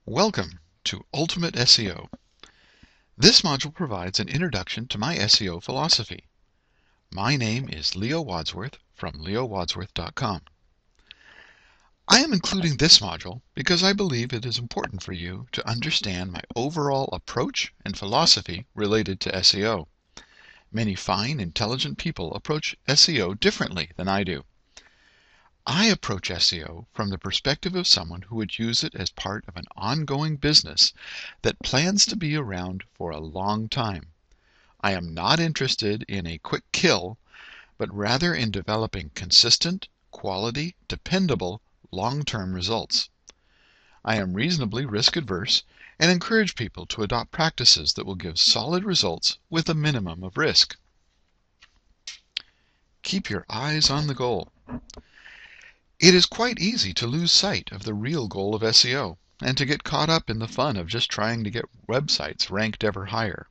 Welcome to Ultimate SEO. This module provides an introduction to my SEO philosophy. My name is Leo Wadsworth from leowadsworth.com. I am including this module because I believe it is important for you to understand my overall approach and philosophy related to SEO. Many fine, intelligent people approach SEO differently than I do. I approach SEO from the perspective of someone who would use it as part of an ongoing business that plans to be around for a long time. I am not interested in a quick kill, but rather in developing consistent, quality, dependable, long-term results. I am reasonably risk-averse and encourage people to adopt practices that will give solid results with a minimum of risk. Keep your eyes on the goal. It is quite easy to lose sight of the real goal of SEO and to get caught up in the fun of just trying to get websites ranked ever higher.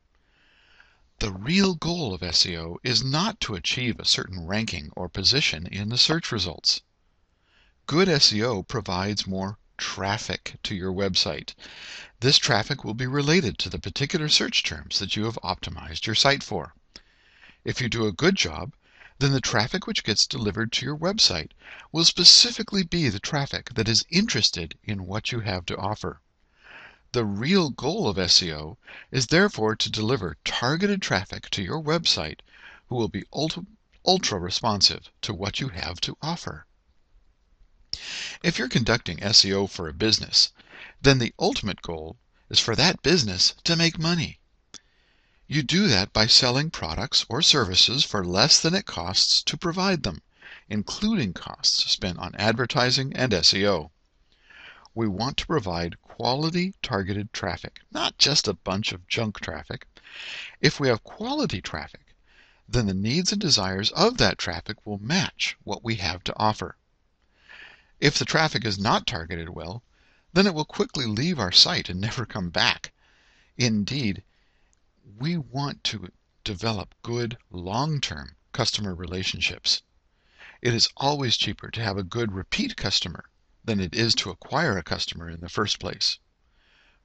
The real goal of SEO is not to achieve a certain ranking or position in the search results. Good SEO provides more traffic to your website. This traffic will be related to the particular search terms that you have optimized your site for. If you do a good job, then the traffic which gets delivered to your website will specifically be the traffic that is interested in what you have to offer. The real goal of SEO is therefore to deliver targeted traffic to your website who will be ultra responsive to what you have to offer. If you're conducting SEO for a business, then the ultimate goal is for that business to make money. You do that by selling products or services for less than it costs to provide them, including costs spent on advertising and SEO. We want to provide quality targeted traffic, not just a bunch of junk traffic. If we have quality traffic, then the needs and desires of that traffic will match what we have to offer. If the traffic is not targeted well, then it will quickly leave our site and never come back. Indeed, we want to develop good long-term customer relationships. It is always cheaper to have a good repeat customer than it is to acquire a customer in the first place.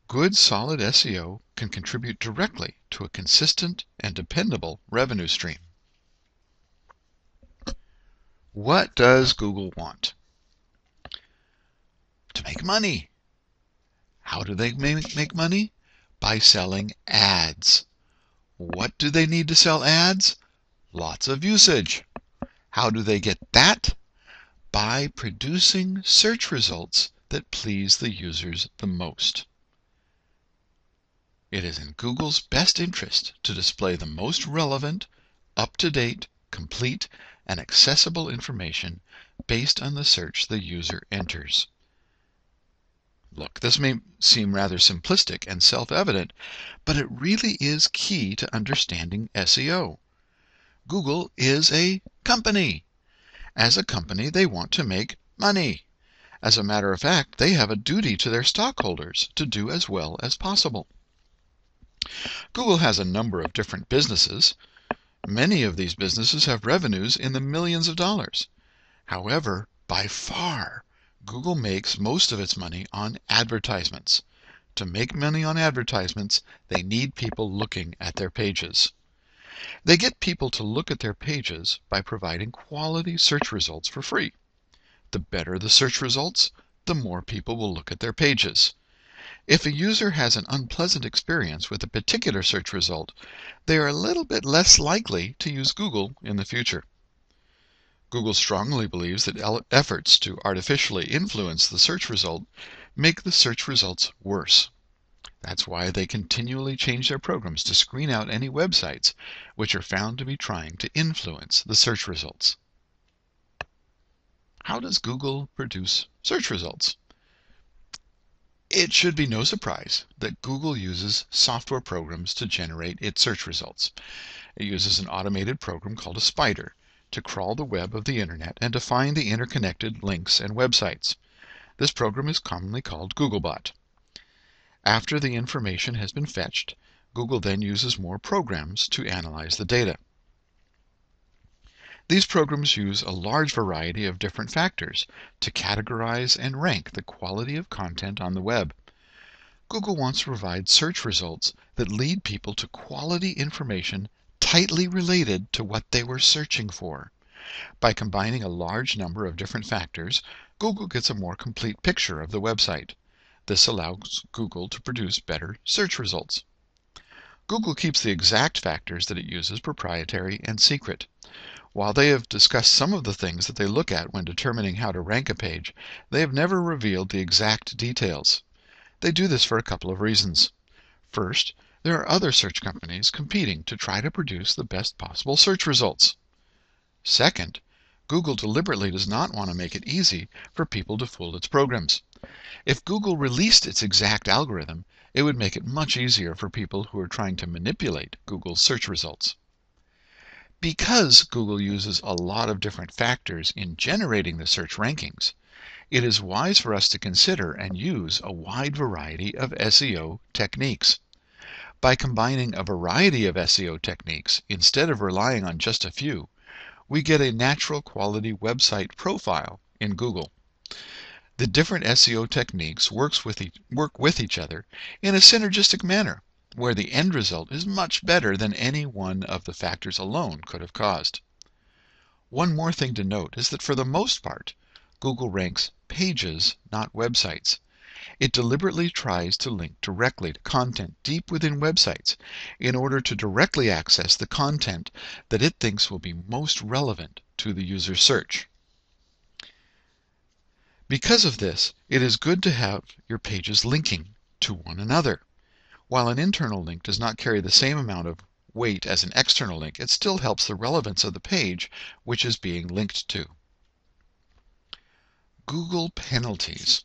Good solid SEO can contribute directly to a consistent and dependable revenue stream. What does Google want? To make money. How do they make money? By selling ads. What do they need to sell ads? Lots of usage. How do they get that? By producing search results that please the users the most. It is in Google's best interest to display the most relevant, up-to-date, complete, and accessible information based on the search the user enters. Look, this may seem rather simplistic and self-evident, but it really is key to understanding SEO. Google is a company. As a company, they want to make money. As a matter of fact, they have a duty to their stockholders to do as well as possible. Google has a number of different businesses. Many of these businesses have revenues in the millions of dollars. However, by far, Google makes most of its money on advertisements. To make money on advertisements, they need people looking at their pages. They get people to look at their pages by providing quality search results for free. The better the search results, the more people will look at their pages. If a user has an unpleasant experience with a particular search result, they are a little bit less likely to use Google in the future. Google strongly believes that efforts to artificially influence the search result make the search results worse. That's why they continually change their programs to screen out any websites which are found to be trying to influence the search results. How does Google produce search results? It should be no surprise that Google uses software programs to generate its search results. It uses an automated program called a spider to crawl the web of the internet and to find the interconnected links and websites. This program is commonly called Googlebot. After the information has been fetched, Google then uses more programs to analyze the data. These programs use a large variety of different factors to categorize and rank the quality of content on the web. Google wants to provide search results that lead people to quality information tightly related to what they were searching for. By combining a large number of different factors, Google gets a more complete picture of the website. This allows Google to produce better search results. Google keeps the exact factors that it uses proprietary and secret. While they have discussed some of the things that they look at when determining how to rank a page, they have never revealed the exact details. They do this for a couple of reasons. First, there are other search companies competing to try to produce the best possible search results. Second, Google deliberately does not want to make it easy for people to fool its programs. If Google released its exact algorithm, it would make it much easier for people who are trying to manipulate Google's search results. Because Google uses a lot of different factors in generating the search rankings, it is wise for us to consider and use a wide variety of SEO techniques. By combining a variety of SEO techniques instead of relying on just a few, we get a natural quality website profile in Google. The different SEO techniques work with each other in a synergistic manner, where the end result is much better than any one of the factors alone could have caused. One more thing to note is that for the most part, Google ranks pages, not websites. It deliberately tries to link directly to content deep within websites in order to directly access the content that it thinks will be most relevant to the user's search. Because of this, it is good to have your pages linking to one another. While an internal link does not carry the same amount of weight as an external link, it still helps the relevance of the page which is being linked to. Google penalties.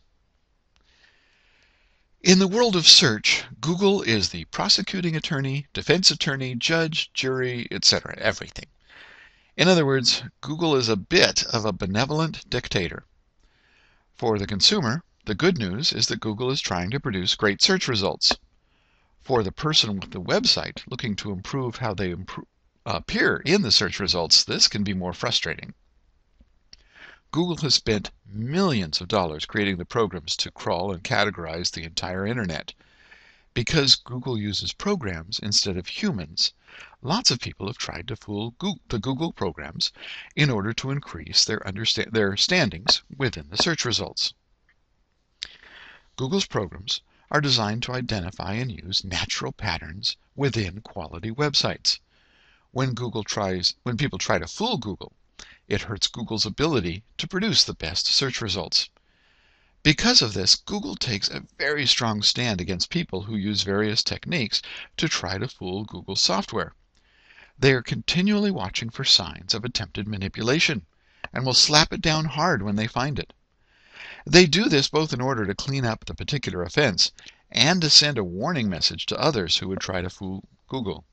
In the world of search, Google is the prosecuting attorney, defense attorney, judge, jury, etc., everything. In other words, Google is a bit of a benevolent dictator. For the consumer, the good news is that Google is trying to produce great search results. For the person with the website looking to improve how they appear in the search results, this can be more frustrating. Google has spent millions of dollars creating the programs to crawl and categorize the entire internet. Because Google uses programs instead of humans, lots of people have tried to fool the Google programs in order to increase their standings within the search results. Google's programs are designed to identify and use natural patterns within quality websites. When people try to fool Google, it hurts Google's ability to produce the best search results. Because of this, Google takes a very strong stand against people who use various techniques to try to fool Google software. They are continually watching for signs of attempted manipulation and will slap it down hard when they find it. They do this both in order to clean up the particular offense and to send a warning message to others who would try to fool Google.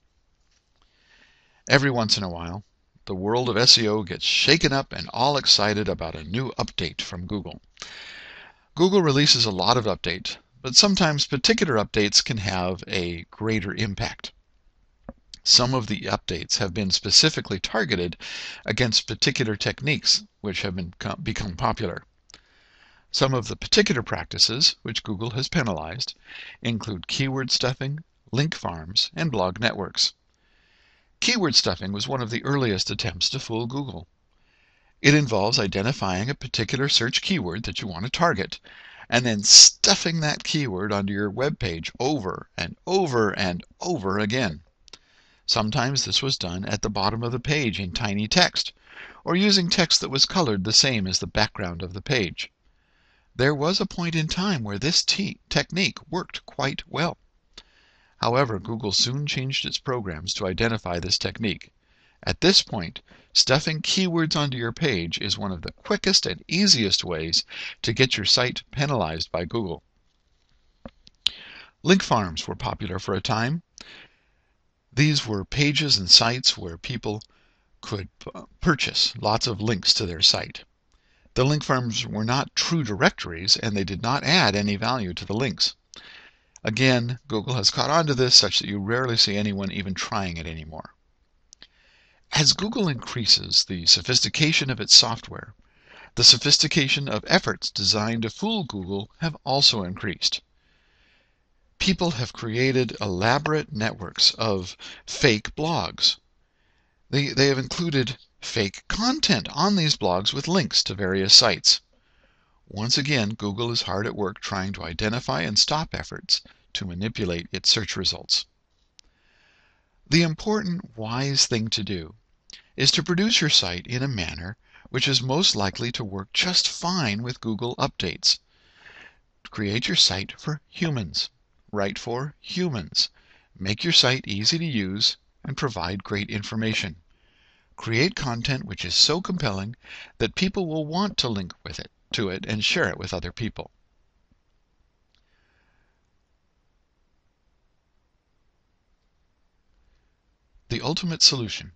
Every once in a while, the world of SEO gets shaken up and all excited about a new update from Google. Google releases a lot of updates, but sometimes particular updates can have a greater impact. Some of the updates have been specifically targeted against particular techniques which have become popular. Some of the particular practices which Google has penalized include keyword stuffing, link farms, and blog networks. Keyword stuffing was one of the earliest attempts to fool Google. It involves identifying a particular search keyword that you want to target, and then stuffing that keyword onto your web page over and over and over again. Sometimes this was done at the bottom of the page in tiny text, or using text that was colored the same as the background of the page. There was a point in time where this technique worked quite well. However, Google soon changed its programs to identify this technique. At this point, stuffing keywords onto your page is one of the quickest and easiest ways to get your site penalized by Google. Link farms were popular for a time. These were pages and sites where people could purchase lots of links to their site. The link farms were not true directories, and they did not add any value to the links. Again, Google has caught on to this such that you rarely see anyone even trying it anymore. As Google increases the sophistication of its software, the sophistication of efforts designed to fool Google have also increased. People have created elaborate networks of fake blogs. They have included fake content on these blogs with links to various sites. Once again, Google is hard at work trying to identify and stop efforts to manipulate its search results. The important, wise thing to do is to produce your site in a manner which is most likely to work just fine with Google updates. Create your site for humans. Write for humans. Make your site easy to use and provide great information. Create content which is so compelling that people will want to link to it and share it with other people. The ultimate solution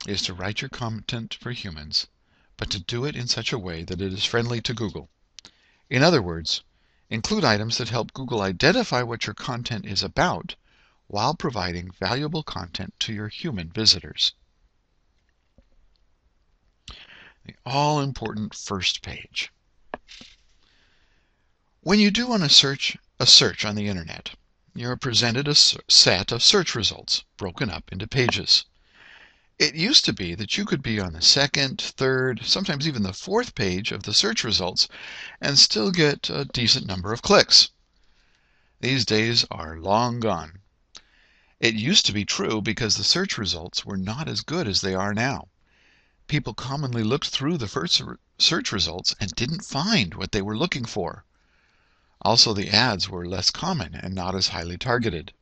is to write your content for humans, but to do it in such a way that it is friendly to Google. In other words, include items that help Google identify what your content is about while providing valuable content to your human visitors. The all-important first page. When you do a search on the internet, you are presented a set of search results broken up into pages. It used to be that you could be on the second, third, sometimes even the fourth page of the search results and still get a decent number of clicks. These days are long gone. It used to be true because the search results were not as good as they are now. People commonly looked through the first search results and didn't find what they were looking for. Also, the ads were less common and not as highly targeted.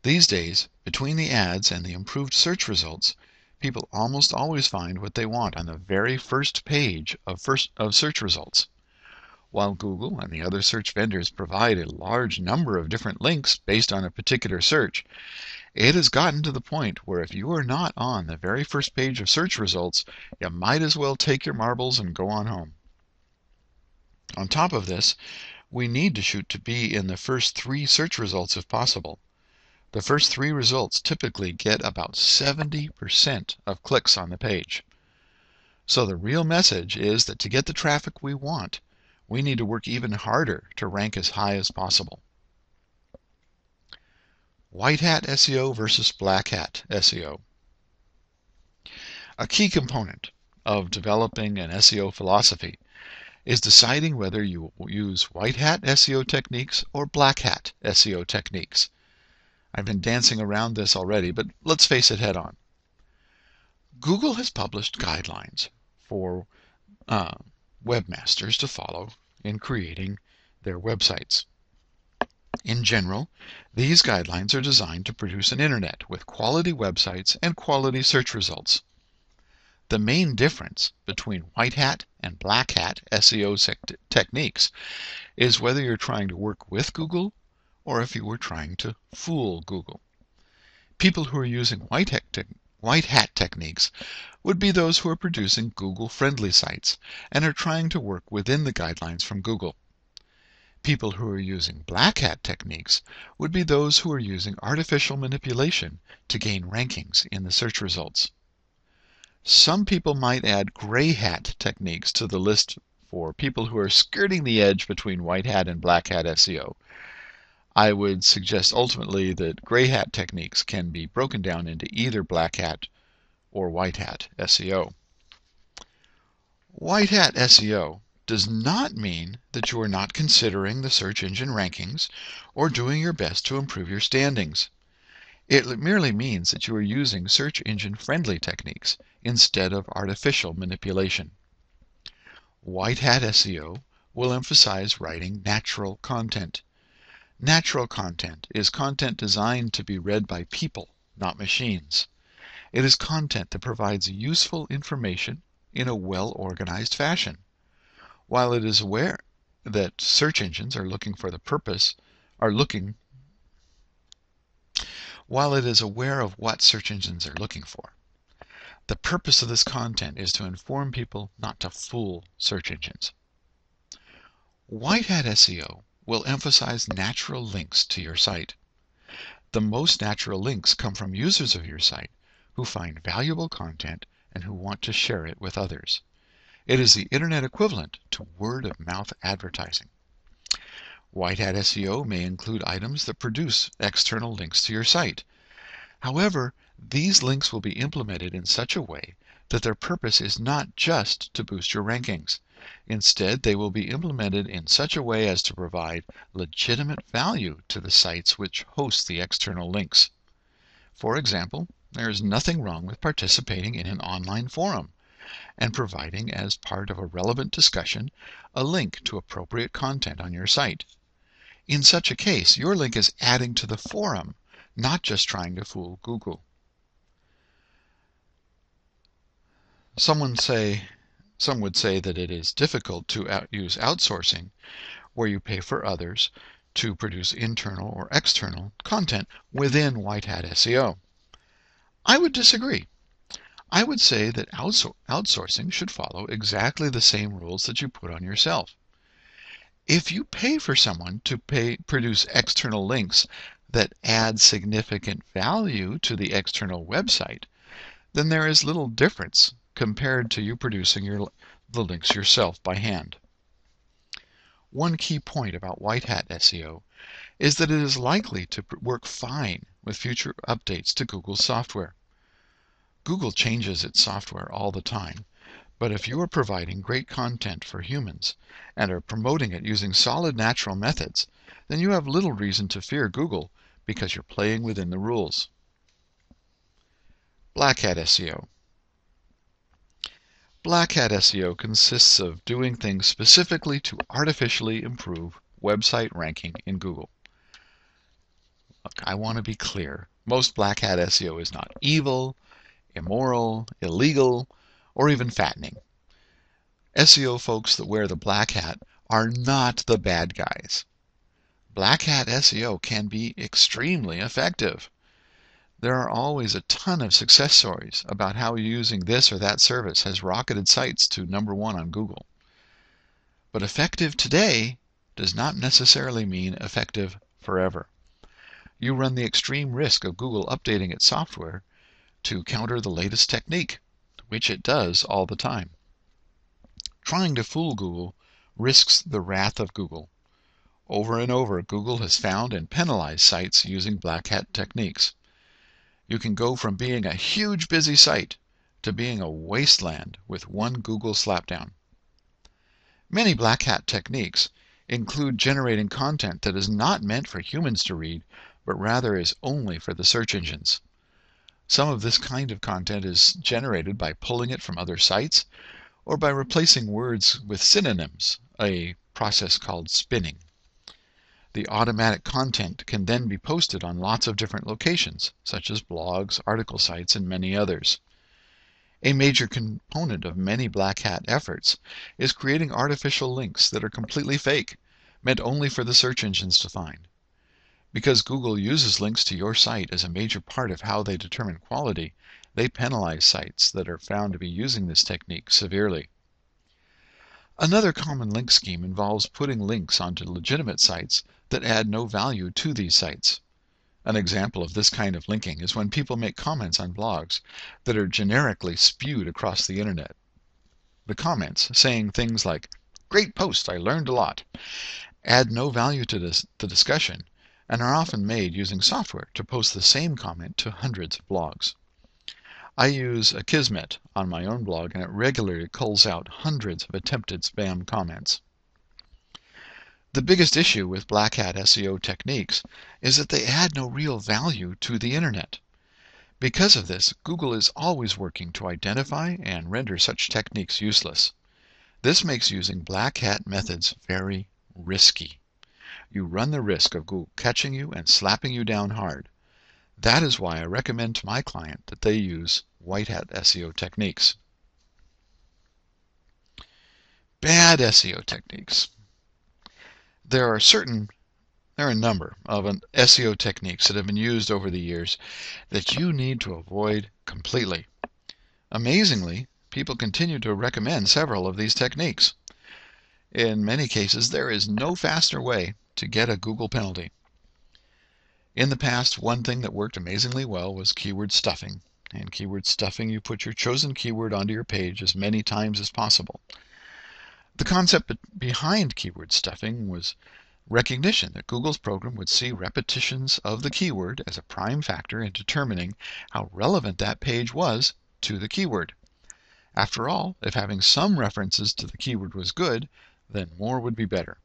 These days, between the ads and the improved search results, people almost always find what they want on the very first page of search results. While Google and the other search vendors provide a large number of different links based on a particular search, it has gotten to the point where if you are not on the very first page of search results, you might as well take your marbles and go on home. On top of this, we need to shoot to be in the first 3 search results if possible. The first 3 results typically get about 70% of clicks on the page. So the real message is that to get the traffic we want, we need to work even harder to rank as high as possible. White hat SEO versus black hat SEO. A key component of developing an SEO philosophy is deciding whether you will use white hat SEO techniques or black hat SEO techniques. I've been dancing around this already, but let's face it head on. Google has published guidelines for webmasters to follow in creating their websites. In general, these guidelines are designed to produce an internet with quality websites and quality search results. The main difference between white hat and black hat SEO techniques is whether you're trying to work with Google or if you were trying to fool Google. People who are using white hat techniques would be those who are producing Google-friendly sites and are trying to work within the guidelines from Google. People who are using black hat techniques would be those who are using artificial manipulation to gain rankings in the search results. Some people might add gray hat techniques to the list for people who are skirting the edge between white hat and black hat SEO. I would suggest ultimately that gray hat techniques can be broken down into either black hat or white hat SEO. White hat SEO does not mean that you are not considering the search engine rankings or doing your best to improve your standings. It merely means that you are using search engine friendly techniques instead of artificial manipulation. White hat SEO will emphasize writing natural content. Natural content is content designed to be read by people, not machines. It is content that provides useful information in a well-organized fashion. While it is aware that search engines are looking for the purpose, while it is aware of what search engines are looking for, the purpose of this content is to inform people, not to fool search engines. White hat SEO will emphasize natural links to your site. The most natural links come from users of your site who find valuable content and who want to share it with others. It is the internet equivalent to word-of-mouth advertising. White Hat SEO may include items that produce external links to your site. However, these links will be implemented in such a way that their purpose is not just to boost your rankings. Instead, they will be implemented in such a way as to provide legitimate value to the sites which host the external links. For example, there is nothing wrong with participating in an online forum and providing, as part of a relevant discussion, a link to appropriate content on your site. In such a case, your link is adding to the forum, not just trying to fool Google. Some would say that it is difficult to use outsourcing, where you pay for others to produce internal or external content within White Hat SEO. I would disagree. I would say that outsourcing should follow exactly the same rules that you put on yourself. If you pay for someone to produce external links that add significant value to the external website, then there is little difference compared to you producing the links yourself by hand. One key point about White Hat SEO is that it is likely to work fine with future updates to Google's software. Google changes its software all the time, but if you are providing great content for humans and are promoting it using solid natural methods, then you have little reason to fear Google because you're playing within the rules. Black Hat SEO. Black Hat SEO consists of doing things specifically to artificially improve website ranking in Google. Look, I want to be clear. Most Black Hat SEO is not evil, immoral, illegal, or even fattening. SEO folks that wear the black hat are not the bad guys. Black Hat SEO can be extremely effective. There are always a ton of success stories about how using this or that service has rocketed sites to #1 on Google. But effective today does not necessarily mean effective forever. You run the extreme risk of Google updating its software to counter the latest technique, which it does all the time. Trying to fool Google risks the wrath of Google. Over and over, Google has found and penalized sites using black hat techniques. You can go from being a huge busy site to being a wasteland with one Google slapdown. Many black hat techniques include generating content that is not meant for humans to read, but rather is only for the search engines. Some of this kind of content is generated by pulling it from other sites or by replacing words with synonyms, a process called spinning. The automatic content can then be posted on lots of different locations, such as blogs, article sites, and many others. A major component of many black hat efforts is creating artificial links that are completely fake, meant only for the search engines to find. Because Google uses links to your site as a major part of how they determine quality, they penalize sites that are found to be using this technique severely. Another common link scheme involves putting links onto legitimate sites that add no value to these sites. An example of this kind of linking is when people make comments on blogs that are generically spewed across the internet. The comments, saying things like, "Great post, I learned a lot," add no value to the discussion and are often made using software to post the same comment to hundreds of blogs. I use Akismet on my own blog, and it regularly culls out hundreds of attempted spam comments. The biggest issue with black hat SEO techniques is that they add no real value to the internet. Because of this, Google is always working to identify and render such techniques useless. This makes using black hat methods very risky. You run the risk of Google catching you and slapping you down hard. That is why I recommend to my client that they use White Hat SEO techniques. Bad SEO techniques. There are a number of SEO techniques that have been used over the years that you need to avoid completely. Amazingly, people continue to recommend several of these techniques. In many cases, there is no faster way to get a Google penalty. In the past, one thing that worked amazingly well was keyword stuffing. In keyword stuffing, you put your chosen keyword onto your page as many times as possible. The concept behind keyword stuffing was recognition that Google's program would see repetitions of the keyword as a prime factor in determining how relevant that page was to the keyword. After all, if having some references to the keyword was good, then more would be better.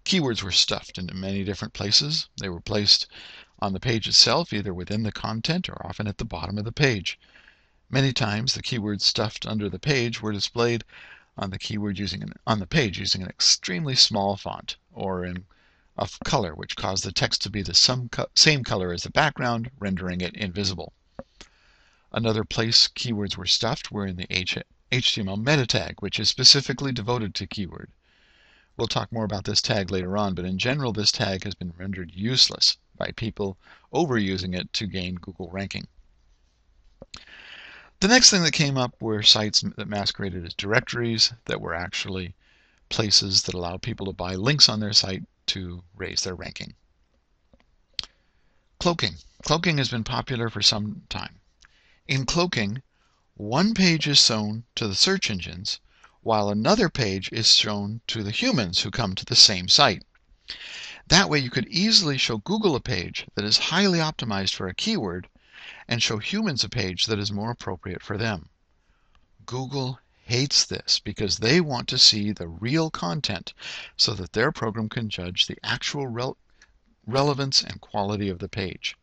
Keywords were stuffed into many different places. They were placed on the page itself, either within the content or often at the bottom of the page. Many times the keywords stuffed under the page were displayed on the page using an extremely small font or in a color which caused the text to be the same color as the background, rendering it invisible. Another place keywords were stuffed were in the HTML meta tag, which is specifically devoted to keyword. We'll talk more about this tag later on, but in general this tag has been rendered useless by people overusing it to gain Google ranking. The next thing that came up were sites that masqueraded as directories that were actually places that allowed people to buy links on their site to raise their ranking. Cloaking. Cloaking has been popular for some time. In cloaking, one page is shown to the search engines while another page is shown to the humans who come to the same site. That way you could easily show Google a page that is highly optimized for a keyword and show humans a page that is more appropriate for them. Google hates this because they want to see the real content so that their program can judge the actual relevance and quality of the page.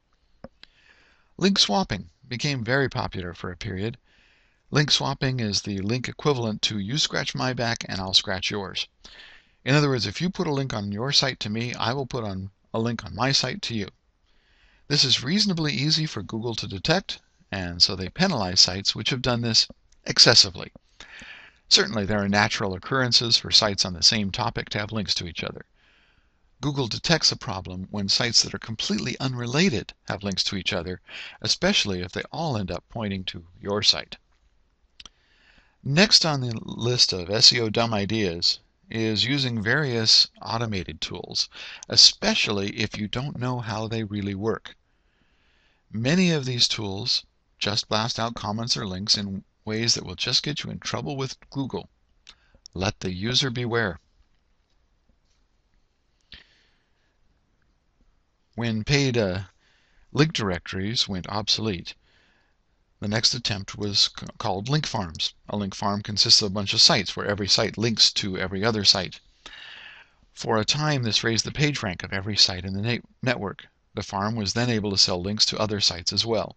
Link swapping became very popular for a period. Link swapping is the link equivalent to you scratch my back and I'll scratch yours. In other words, if you put a link on your site to me, I will put on a link on my site to you. This is reasonably easy for Google to detect, and so they penalize sites which have done this excessively. Certainly there are natural occurrences for sites on the same topic to have links to each other. Google detects a problem when sites that are completely unrelated have links to each other, especially if they all end up pointing to your site. Next on the list of SEO dumb ideas is using various automated tools, especially if you don't know how they really work. Many of these tools just blast out comments or links in ways that will just get you in trouble with Google. Let the user beware. When paid link directories went obsolete, the next attempt was called link farms. A link farm consists of a bunch of sites where every site links to every other site. For a time, this raised the page rank of every site in the network. The farm was then able to sell links to other sites as well.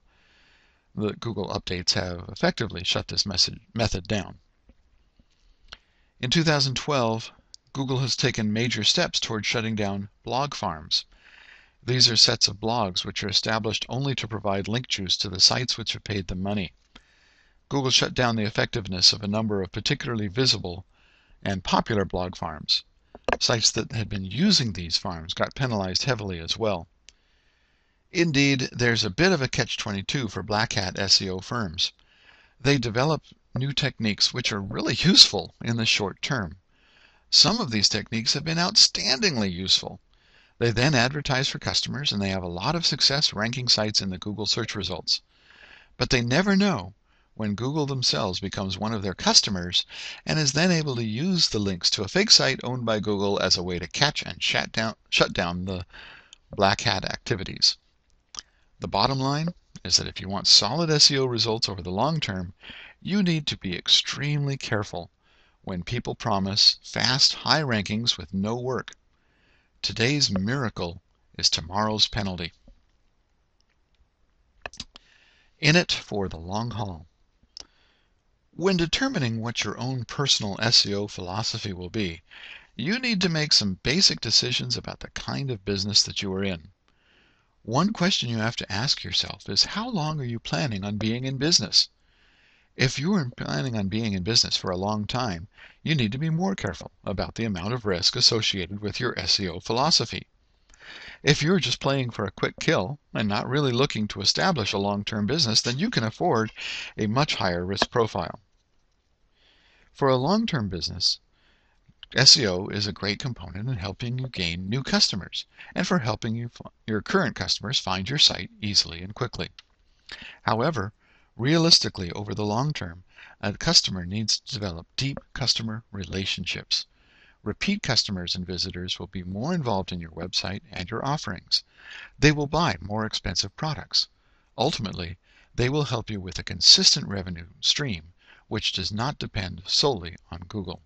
The Google updates have effectively shut this method down. In 2012, Google has taken major steps toward shutting down blog farms. These are sets of blogs which are established only to provide link juice to the sites which have paid them money. Google shut down the effectiveness of a number of particularly visible and popular blog farms. Sites that had been using these farms got penalized heavily as well. Indeed, there's a bit of a catch-22 for black hat SEO firms. They develop new techniques which are really useful in the short term. Some of these techniques have been outstandingly useful. They then advertise for customers and they have a lot of success ranking sites in the Google search results. But they never know when Google themselves becomes one of their customers and is then able to use the links to a fake site owned by Google as a way to catch and shut down the black hat activities. The bottom line is that if you want solid SEO results over the long term, you need to be extremely careful when people promise fast, high rankings with no work. Today's miracle is tomorrow's penalty. In it for the long haul. When determining what your own personal SEO philosophy will be, you need to make some basic decisions about the kind of business that you are in. One question you have to ask yourself is, how long are you planning on being in business? If you are planning on being in business for a long time, you need to be more careful about the amount of risk associated with your SEO philosophy. If you're just playing for a quick kill and not really looking to establish a long-term business, then you can afford a much higher risk profile. For a long-term business, SEO is a great component in helping you gain new customers and for helping your current customers find your site easily and quickly. However, realistically, over the long term, a customer needs to develop deep customer relationships. Repeat customers and visitors will be more involved in your website and your offerings. They will buy more expensive products. Ultimately, they will help you with a consistent revenue stream which does not depend solely on Google.